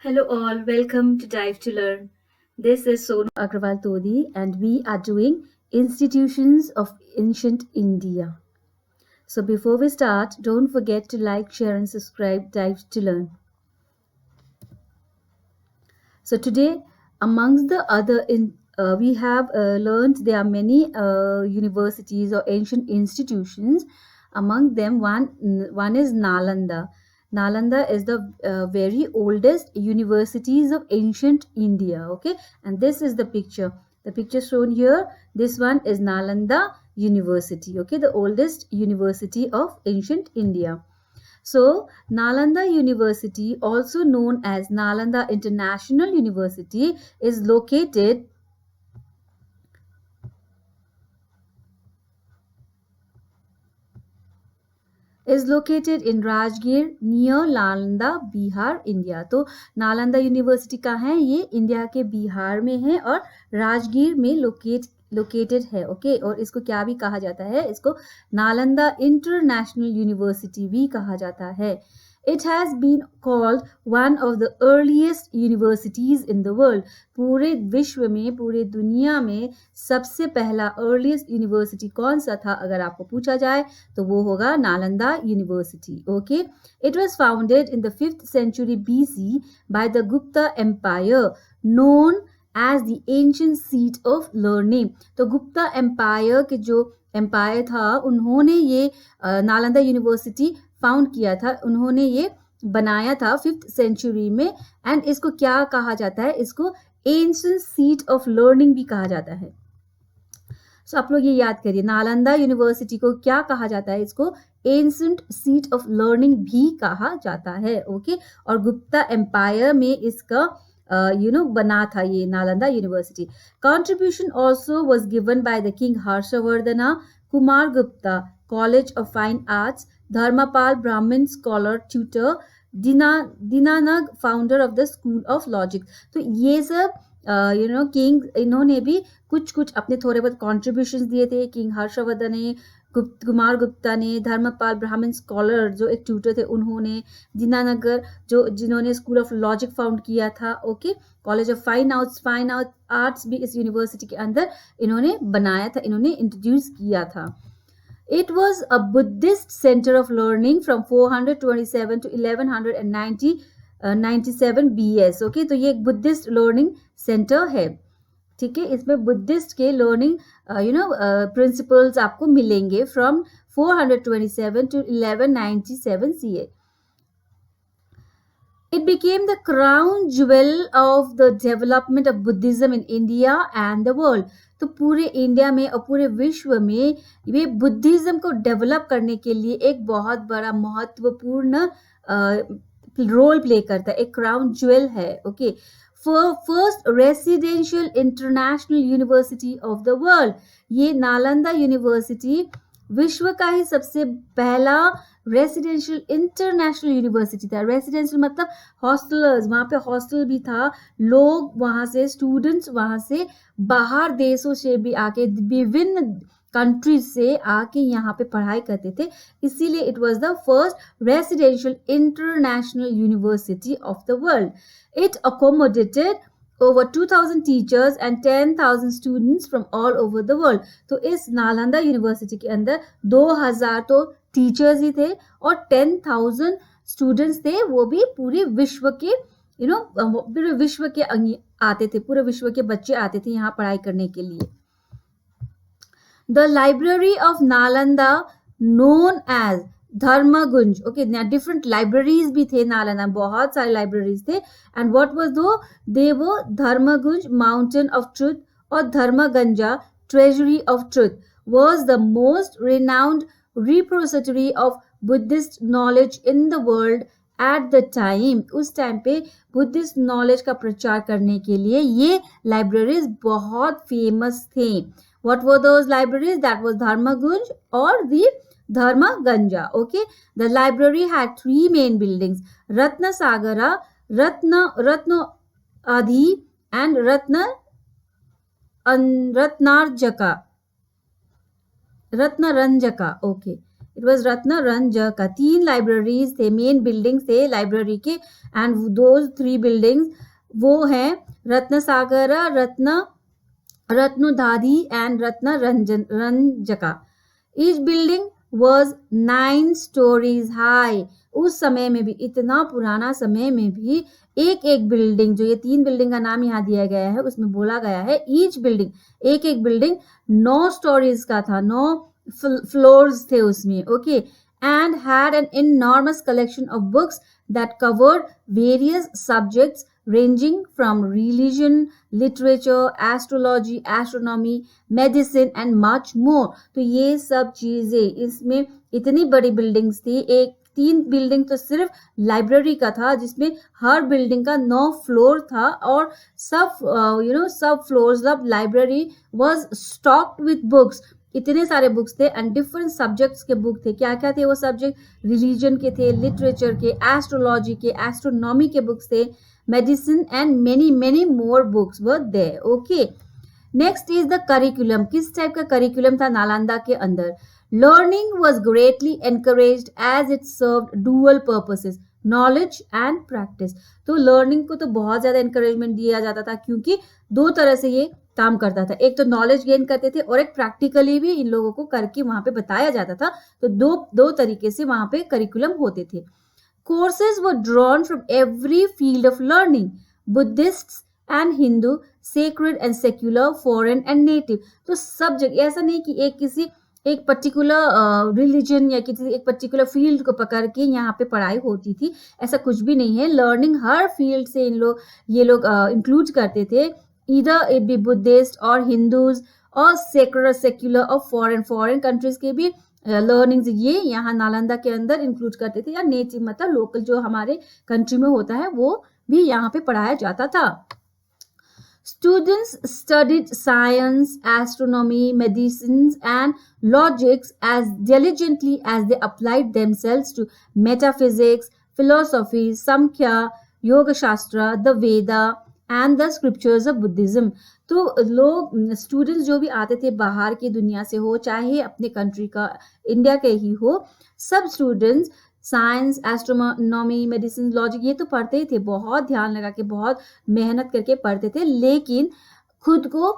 Hello all, welcome to Dive to Learn. This is Sonu Agrawal Todi and we are doing Institutions of Ancient India. So before we start, don't forget to like, share and subscribe Dive to Learn. So today, amongst the other, we have learned there are many universities or ancient institutions. Among them, one is Nalanda. Nalanda is the very oldest universities of ancient India. Okay, and this is the picture. The picture shown here. This one is Nalanda University. Okay, the oldest university of ancient India. So, Nalanda University, also known as Nalanda International University, is located in Rajgir near Nalanda, Bihar, India. तो Nalanda university कहाँ है? ये India के बिहार में है और राजगीर में located है. ओके, और इसको क्या भी कहा जाता है? इसको नालंदा इंटरनेशनल यूनिवर्सिटी भी कहा जाता है. It has been called one of the earliest universities in the world. पूरे विश्व में, पूरे दुनिया में सबसे पहला earliest university कौन सा था? अगर आपको पूछा जाए तो वो होगा Nalanda university. Okay, it was founded in the 5th century BC by the Gupta Empire, known as the ancient seat of learning. तो गुप्ता एम्पायर के जो एम्पायर था, उन्होंने ये नालंदा यूनिवर्सिटी फाउंड किया था. उन्होंने ये बनाया था 5th सेंचुरी में. एंड इसको क्या कहा जाता है? इसको एंशिएंट सीट ऑफ लर्निंग भी कहा जाता है. सो आप लोग ये याद करिए, नालंदा यूनिवर्सिटी को क्या कहा जाता है? इसको एंशिएंट सीट ऑफ लर्निंग भी कहा जाता है. ओके, और गुप्ता एम्पायर में इसका बना था ये Nalanda university. Contribution also was given by the king Harshavardhana, Kumar Gupta, college of fine arts, Dharmapal Brahmin scholar tutor, Dinnaga founder of the school of logic. तो ये सब किंग, इन्होंने भी कुछ अपने थोड़े बहुत कॉन्ट्रीब्यूशन दिए थे. किंग हर्षवर्धन ने, कुमार गुप्ता ने, धर्मपाल ब्राह्मण स्कॉलर जो एक ट्यूटर थे उन्होंने, दीनानगर जिन्होंने स्कूल ऑफ लॉजिक फाउंड किया था. Okay, college of fine arts भी इस यूनिवर्सिटी के अंदर इन्होंने बनाया था, इन्होंने इंट्रोड्यूस किया था. It was a Buddhist center of learning from 427 to 1197 BS. Okay, तो ये एक बुद्धिस्ट लर्निंग सेंटर है. ठीक है, इसमें बुद्धिस्ट के लर्निंग प्रिंसिपल्स आपको मिलेंगे from 427 to 1197 CA. It became the crown jewel of the development of Buddhism in India and the world. तो पूरे इंडिया में और पूरे विश्व में ये बुद्धिज्म को डेवलप करने के लिए एक बहुत बड़ा महत्वपूर्ण रोल प्ले करता है. एक क्राउन ज्वेल है. Okay, first residential international university of the world. ये नालंदा यूनिवर्सिटी विश्व का ही सबसे पहला रेसिडेंशियल इंटरनेशनल यूनिवर्सिटी था. रेसिडेंशियल मतलब हॉस्टलर्स, वहाँ पे हॉस्टल भी था. लोग वहाँ से, स्टूडेंट्स वहाँ से बाहर देशों से भी आके, विभिन्न कंट्रीज से आके यहाँ पे पढ़ाई करते थे. इसीलिए it was the first residential international university of the world. It accommodated over 2000 teachers and 10,000 students from all over the world. तो इस नालंदा यूनिवर्सिटी के अंदर 2000 तो टीचर्स ही थे और 10,000 स्टूडेंट्स थे. वो भी पूरे विश्व के पूरे विश्व के आते थे, पूरे विश्व के बच्चे आते थे यहाँ पढ़ाई करने के लिए. The library of Nalanda known as Dharmagunj. Okay, different libraries भी थे नालंदा, बहुत सारे लाइब्रेरीज थे. एंड व्हाट वाज दे वो धर्मगुंज माउंटेन ऑफ ट्रुथ और Dharmaganja treasury of truth was the most renowned repository of Buddhist knowledge in the world at the time. उस time पे Buddhist knowledge का प्रचार करने के लिए ये लाइब्रेरीज बहुत फेमस थे. What were those libraries? That was Dharmagunj और the Dharmaganja. Okay, the library had 3 main buildings: Ratna Sagara, Ratna Adhi, and Ratnaranjaka. Okay, it was Ratnaranjaka. 3 libraries थे, मेन बिल्डिंग्स थे लाइब्रेरी के, एंड दोज 3 बिल्डिंग्स वो हैं Ratnasagara, Ratnodadhi and Ratnaranjaka. Each building was 9 stories high. उस समय में भी, इतना पुराना समय में भी, एक एक बिल्डिंग, जो ये 3 बिल्डिंग का नाम यहाँ दिया गया है उसमें बोला गया है ईच बिल्डिंग, एक एक बिल्डिंग 9 stories का था, 9 फ्लोर्स थे उसमें, okay. And had an enormous collection of books that covered various subjects ranging from religion, literature, astrology, astronomy, medicine and much more। तो ये सब चीजें इसमें, इतनी बड़ी बिल्डिंग्स थी। एक 3 बिल्डिंग तो सिर्फ लाइब्रेरी का था, जिसमें हर बिल्डिंग का 9 फ्लोर था, और सब सब floors of library was stocked with books. इतने सारे बुक्स थे, एंड डिफरेंट सब्जेक्ट्स के बुक थे। क्या क्या थे वो सब्जेक्ट? रिलीजन के थे, लिटरेचर के, एस्ट्रोलॉजी के, एस्ट्रोनॉमी के बुक्स थे, medicine and many many more books were there, okay. Next is the curriculum. किस टाइप का करिकुलम था नालंदा के अंदर? Learning was greatly encouraged as it served dual purposes, knowledge and practice. तो लर्निंग को तो बहुत ज्यादा एनकरेजमेंट दिया जाता था, क्योंकि 2 तरह से ये काम करता था। एक तो नॉलेज गेन करते थे, और एक प्रैक्टिकली भी इन लोगों को करके वहां पे बताया जाता था। तो दो तरीके से वहां पे करिकुलम होते थे। Courses were drawn from every field of learning, Buddhist and Hindu, sacred and secular, foreign and native. तो सब जगह, ऐसा नहीं कि एक पर्टिकुलर रिलीजन या किसी एक पर्टिकुलर फील्ड को पकड़ के यहाँ पे पढ़ाई होती थी, ऐसा कुछ भी नहीं है। लर्निंग हर फील्ड से ये लोग इंक्लूड करते थे। Either it be Buddhist or Hindus or sacred secular or foreign countries के भी लर्निंग्स ये यहाँ नालंदा के अंदर इंक्लूड करते थे, या नेटिव मतलब लोकल जो हमारे कंट्री में होता है वो भी यहाँ पे पढ़ाया जाता था। Students studied science, astronomy, medicines and logics as diligently as they applied themselves to metaphysics, philosophy, Samkhya, Yoga Shastra, the Veda and the scriptures of Buddhism. तो लोग, स्टूडेंट्स जो भी आते थे बाहर की दुनिया से हो, चाहे अपने कंट्री का, इंडिया के ही हो, सब students science, astronomy, medicine, logic ये तो पढ़ते ही थे, बहुत ध्यान लगा के, बहुत मेहनत करके पढ़ते थे, लेकिन खुद को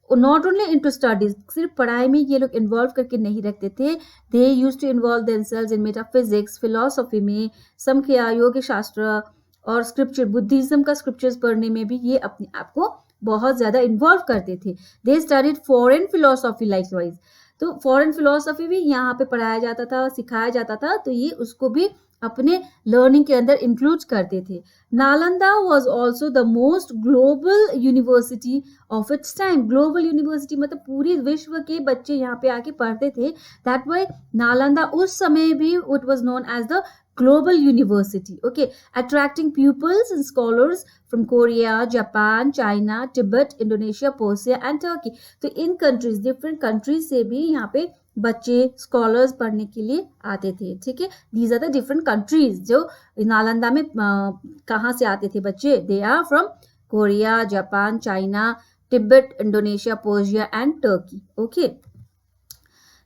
नॉट ओनली इनटू स्टडीज, सिर्फ पढ़ाई में ये लोग इन्वॉल्व करके नहीं रखते थे। They used to involve themselves in metaphysics, philosophy में, समख्या, योग शास्त्र और स्क्रिप्चर, बुद्धिज्म का स्क्रिप्चर्स पढ़ने में भी ये अपने आप को बहुत ज्यादा इन्वॉल्व करते थे। दे स्टडीड फॉरेन फिलोसफी लाइकवाइज। तो फॉरेन फिलोसफी भी यहाँ पे पढ़ाया जाता था, सिखाया जाता था, तो ये उसको भी अपने लर्निंग के अंदर इंक्लूड करते थे। Nalanda was also the most global university of its time. Global university मतलब पूरे विश्व के बच्चे यहाँ पे आके पढ़ते थे। दैट वाई नालंदा उस समय भी it was known as the global university, okay, attracting pupils and scholars from Korea, Japan, China, Tibet, Indonesia, Persia and Turkey। तो इन countries, different countries से भी यहाँ पे बच्चे स्कॉलर्स पढ़ने के लिए आते थे, ठीक है। These are the different countries जो नालंदा में कहाँ से आते थे बच्चे? They are from Korea, Japan, China, Tibet, Indonesia, Persia and Turkey, okay.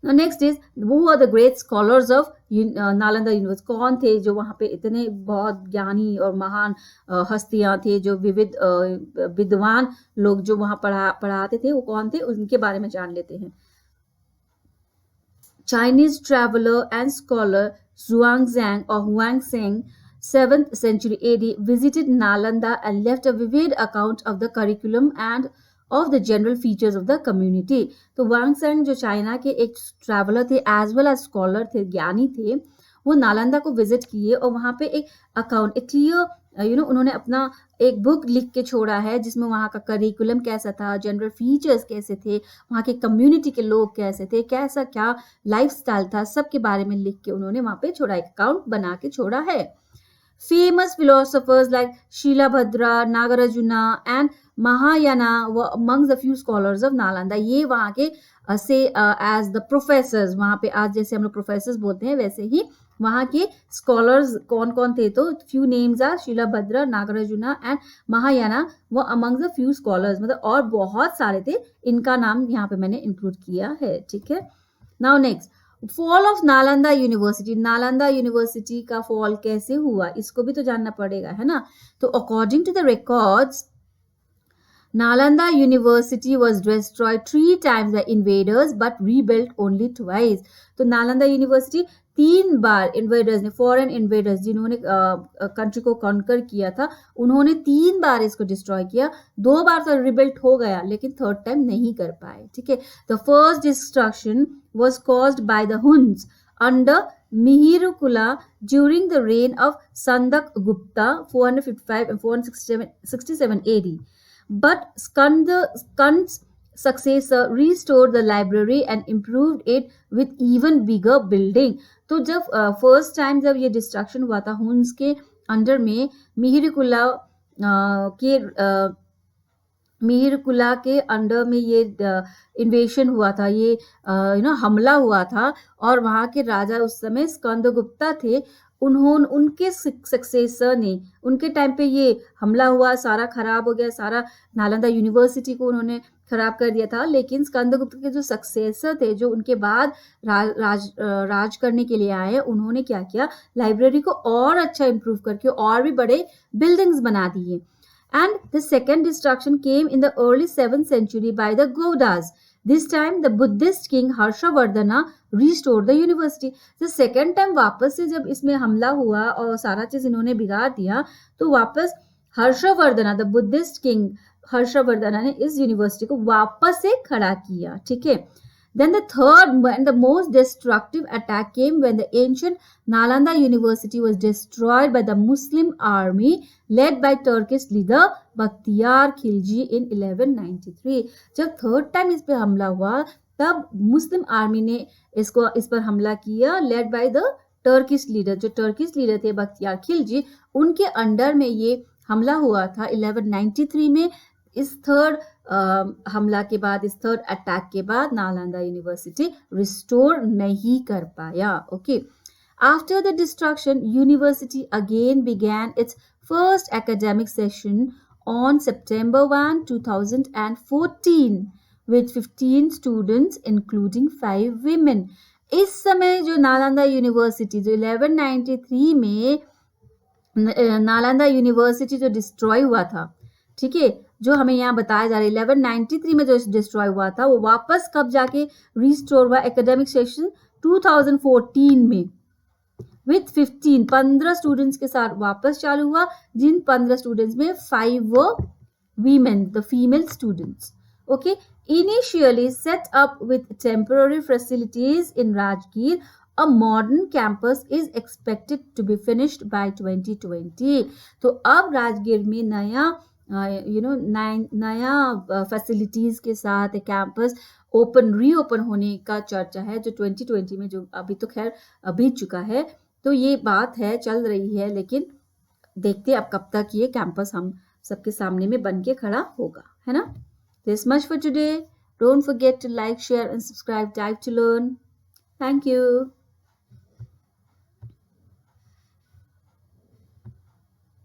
Now next is, who are the great scholars of Nalanda university? कौन थे जो वहाँ पे इतने बहुत ज्ञानी और महान हस्तियां थे, जो विविध विद्वान लोग जो वहाँ पढ़ाते थे, वो कौन थे? उनके बारे में जान लेते हैं। Chinese traveler and scholar Zhuangzhang or Huangzhang, 7th century AD, visited Nalanda and left a vivid account of the curriculum and of the general features of the community। तो वांगसेंग जो चाइना के एक ट्रैवलर थे, एज वेल एज स्कॉलर थे, ज्ञानी थे, वो नालंदा को विजिट किए, और वहाँ पे एक अकाउंट, एक क्लियर उन्होंने अपना एक बुक लिख के छोड़ा है, जिसमें वहाँ का करिकुलम कैसा था, जनरल फीचर्स कैसे थे, वहाँ के कम्युनिटी के लोग कैसे थे, कैसा क्या लाइफस्टाइल था, सब के बारे में लिख के उन्होंने वहाँ पे छोड़ा, एक अकाउंट बना के छोड़ा है। Famous philosophers like Shilabhadra, Nagarjuna and Mahayana were among the few scholars of Nalanda। ये वहाँ के से as the professors, वहाँ पे आज जैसे हम लोग प्रोफेसर्स बोलते हैं, वैसे ही वहाँ के स्कॉलर्स कौन कौन थे? तो few names are Shilabhadra, Nagarjuna and Mahayana were among the few scholars, मतलब और बहुत सारे थे, इनका नाम यहाँ पे मैंने इंक्लूड किया है, ठीक है। Now next, fall of Nalanda university, Nalanda university का फॉल कैसे हुआ इसको भी तो जानना पड़ेगा, है ना। तो according to the records, Nalanda University was destroyed 3 times by invaders but rebuilt only twice. तो नालंदा यूनिवर्सिटी 3 बार इन्वेडर्स ने, फॉरेन इन्वेडर्स जिन्होंने कंट्री को कॉन्कर किया था, उन्होंने 3 बार इसको डिस्ट्रॉय किया। 2 बार तो रिबिल्ट हो गया लेकिन थर्ड टाइम नहीं कर पाए, ठीक है। The first destruction was caused by the Hund's under Mihirukula during the reign of Sandak Gupta 455 and 467 AD. But Skand's successor restored the library and improved it with even bigger building. तो जब first time जब ये destruction हुआ था Hund's के under में, मिहिरकुला के under में ये इन्वेशन हुआ था, ये हमला हुआ था, और वहाँ के राजा उस समय स्कंदगुप्ता थे। उनके सक्सेसर ने, उनके टाइम पे ये हमला हुआ, सारा खराब हो गया, सारा नालंदा यूनिवर्सिटी को उन्होंने खराब कर दिया था। लेकिन स्कंदगुप्त के जो सक्सेसर थे, जो उनके बाद राज करने के लिए आए, उन्होंने क्या किया, लाइब्रेरी को और अच्छा इंप्रूव करके और भी बड़े बिल्डिंग्स बना दिए। And the second destruction came in the early 7th century by the Gaudas. This time the Buddhist king Harshavardhana restored the university. The second time वापस से जब इसमें हमला हुआ और सारा चीज इन्होंने बिगाड़ दिया, तो वापस Harshavardhana, the Buddhist king Harshavardhana ने इस यूनिवर्सिटी को वापस से खड़ा किया, ठीक है। Then the third and the most destructive attack came when the ancient Nalanda University was destroyed by the Muslim army led by Turkish leader Bakhtiyar Khilji in 1193. जब थर्ड टाइम इस पे हमला हुआ, तब मुस्लिम आर्मी ने इस पर हमला किया, led by the Turkish leader, जो टर्किश लीडर थे बख्तियार खिलजी, उनके अंडर में ये हमला हुआ था 1193 में। इस थर्ड हमला के बाद, इस थर्ड अटैक के बाद नालंदा यूनिवर्सिटी रिस्टोर नहीं कर पाया, okay. After the destruction, university again began its first academic session on September 1, 2014 with 15 students including 5 women. इस समय जो नालंदा यूनिवर्सिटी, जो 1193 में नालंदा यूनिवर्सिटी जो डिस्ट्रॉय हुआ था, ठीक है, जो हमें यहाँ बताया जा रहा है 1193 में जो डिस्ट्रॉय हुआ था, वो वापस कब जाके रिस्टोर हुआ, एकेडमिक सेशन 2014 में विथ 15 स्टूडेंट्स के साथ वापस चालू हुआ, जिन 15 स्टूडेंट्स में 5 वो women, the female students, okay. Initially set up with temporary facilities in Rajgir, a modern campus is expected to be finished by 2020. तो अब राजगीर में नया नया फैसिलिटीज के साथ कैंपस रीओपन होने का चर्चा है, जो 2020 में, जो अभी तो खैर बीत चुका है। तो ये बात है, चल रही है, लेकिन देखते अब कब तक ये कैंपस हम सबके सामने में बन के खड़ा होगा, है ना। This much for today. Don't forget to like, share and subscribe type to learn. Thank you.